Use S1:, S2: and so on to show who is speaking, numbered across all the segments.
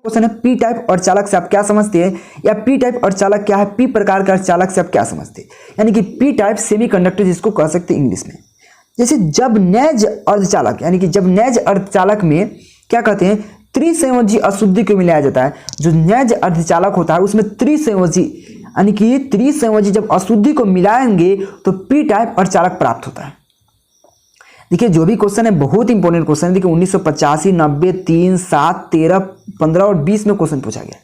S1: Question है P type अर्धचालक से आप क्या समझते हैं, या पी टाइप अर्धचालक क्या है, पी प्रकार का अर्धचालक से आप क्या समझते हैं। यानी कि पी टाइप सेमीकंडक्टर जिसको कह सकते हैं इंग्लिश में। जैसे जब नैज अर्धचालक, यानी कि जब नैज अर्धचालक में क्या कहते हैं, त्रिसंयोजी अशुद्धि को मिलाया जाता है। जो नैज अर्धचालक होता है उसमें त्रिसंयोजी, यानी कि त्रिसंयोजी जब अशुद्धि को मिलाएंगे तो पी टाइप अर्धचालक प्राप्त होता है। देखिए जो भी क्वेश्चन है बहुत इंपॉर्टेंट क्वेश्चन है। देखिए 1985, 90, 3, 7, 13, 15 और 20 में क्वेश्चन पूछा गया।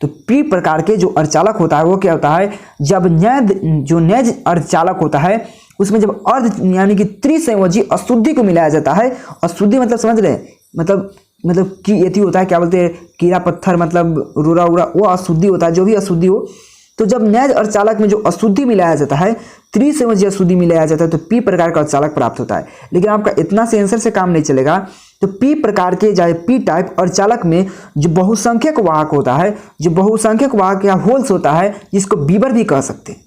S1: तो पी प्रकार के जो अर्धचालक होता है वो क्या होता है, जब नैज अर्धचालक होता है उसमें जब अर्ध यानी कि त्रिसंयोजी अशुद्धि को मिलाया जाता है। अशुद्धि मतलब समझ रहे हैं, मतलब कि यति होता है, क्या बोलते हैं, कीड़ा पत्थर, मतलब रूरा उरा, वो अशुद्धि होता है, जो भी अशुद्धि हो। तो जब नैज अर्धचालक में जो अशुद्धि मिलाया जाता है, त्रिसंयोजी अशुद्धि मिलाया जाता है, तो पी प्रकार का अर्धचालक प्राप्त होता है। लेकिन आपका इतना से आंसर से काम नहीं चलेगा। तो पी प्रकार के चाहे पी टाइप अर्धचालक में जो बहुसंख्यक वाहक होता है, जो बहुसंख्यक वाहक या होल्स होता है, जिसको बीबर भी कह सकते हैं,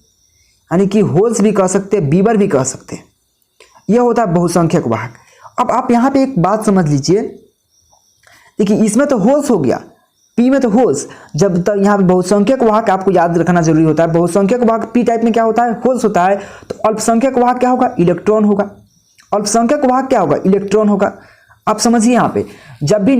S1: यानी कि होल्स भी कह सकते हैं, बीबर भी कह सकते हैं, यह होता है बहुसंख्यक वाहक। अब आप यहाँ पे एक बात समझ लीजिए, देखिए इसमें तो होल्स हो गया, पी में तो होल्स, जब तक यहाँ पे बहुसंख्यक वाहक आपको याद रखना जरूरी होता है। बहुसंख्यक वाहक पी टाइप में क्या होता है, होल्स होता है। तो अल्पसंख्यक वाहक क्या होगा, इलेक्ट्रॉन होगा। अल्पसंख्यक वाहक क्या होगा, इलेक्ट्रॉन होगा। आप समझिए यहाँ पे जब भी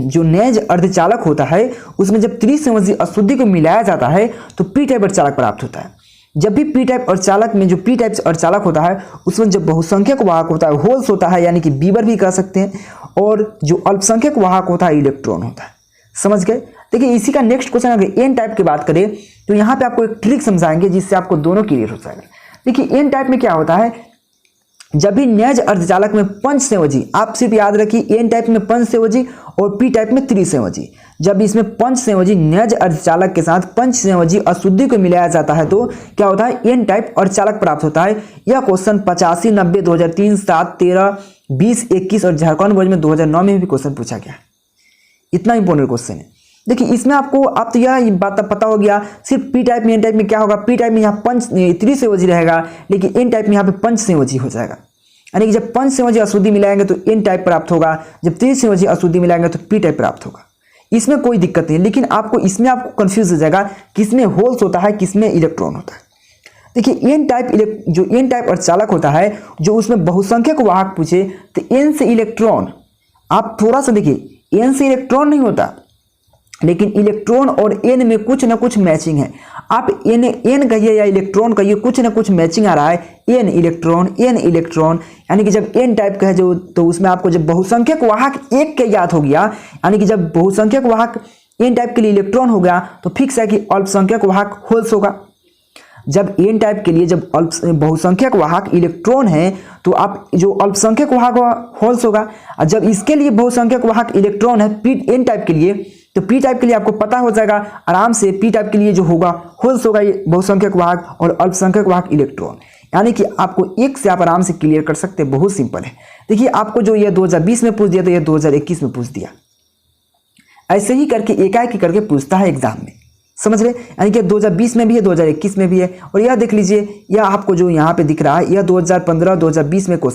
S1: जो नैज अर्धचालक होता है उसमें जब त्रिसंयोजी अशुद्धि को मिलाया जाता है तो पी टाइप अर्धचालक प्राप्त होता है। जब भी पी टाइप अर्धचालक में जो पी टाइप अर्धचालक होता है उसमें जब बहुसंख्यक वाहक होता है, होल्स होता है, यानी कि बीबर भी कह सकते हैं, और जो अल्पसंख्यक वाहक होता है इलेक्ट्रॉन होता है। समझ गए। देखिए इसी का नेक्स्ट क्वेश्चन अगर एन टाइप की बात करें तो यहाँ पे आपको एक ट्रिक समझाएंगे जिससे आपको दोनों क्लियर हो जाएगा। देखिए एन टाइप में क्या होता है, जब भी नैज अर्धचालक में पंचसंयोजी, आप सिर्फ याद रखिए एन टाइप में पंचसंयोजी और पी टाइप में त्रिसंयोजी, जब इसमें पंचसंयोजी नैज अर्धचालक के साथ पंचसंयोजी अशुद्धि को मिलाया जाता है तो क्या होता है, एन टाइप अर्धचालक प्राप्त होता है। यह क्वेश्चन 85, 90, 2003, 7, 13, 20, 21 और झारखंड बोर्ड में 2009 में भी क्वेश्चन पूछा गया। इतना इंपॉर्टेंट क्वेश्चन है। देखिए इसमें आपको अब तो यह बात पता हो गया, सिर्फ पी टाइप में एन टाइप में क्या होगा, पी टाइप में यहाँ त्रिसंयोजी रहेगा, लेकिन एन टाइप में यहाँ पे पंचसंयोजी हो जाएगा। यानी कि जब पंचसंयोजी अशुद्धि मिलाएंगे तो एन टाइप प्राप्त होगा, जब त्रिसंयोजी अशुद्धि मिलाएंगे तो पी टाइप प्राप्त होगा। इसमें कोई दिक्कत नहीं, लेकिन इसमें आपको कंफ्यूज हो जाएगा किसमें होल्स होता है, किसमें इलेक्ट्रॉन होता है। देखिए एन टाइप अर्धचालक होता है, जो उसमें बहुसंख्यक वाहक पूछे तो एन से इलेक्ट्रॉन, आप थोड़ा सा देखिए एन से इलेक्ट्रॉन नहीं होता, लेकिन इलेक्ट्रॉन और एन में कुछ ना कुछ मैचिंग है। आप एन कहिए या इलेक्ट्रॉन कहिए, कुछ ना कुछ मैचिंग आ रहा है, एन इलेक्ट्रॉन। यानी कि जब एन टाइप का है जो, तो उसमें आपको जब बहुसंख्यक वाहक एक के ज्ञात हो गया, यानी कि जब बहुसंख्यक वाहक एन टाइप के लिए इलेक्ट्रॉन हो गया तो फिक्स है कि अल्पसंख्यक वाहक होल्स होगा। जब एन टाइप के लिए जब बहुसंख्यक वाहक इलेक्ट्रॉन है तो आप जो अल्पसंख्यक वाहक होल्स होगा, और जब इसके लिए बहुसंख्यक वाहक इलेक्ट्रॉन है एन टाइप के लिए, तो पी टाइप के लिए आपको पता हो जाएगा आराम से, पी टाइप के लिए जो होगा होल्स होगा ये बहुसंख्यक वाहक और अल्पसंख्यक वाहक इलेक्ट्रॉन। यानी कि आपको एक से आप आराम से क्लियर कर सकते हैं, बहुत सिंपल है। देखिए आपको जो ये 2020 में पूछ दिया तो ये 2021 में पूछ दिया, ऐसे ही करके एकाएक करके पूछता है एग्जाम में, समझ रहे। यानी कि 2020 में भी है, 2021 में भी है। और यह देख लीजिए, यह आपको जो यहाँ पे दिख रहा है यह 2015 2020 में क्वेश्चन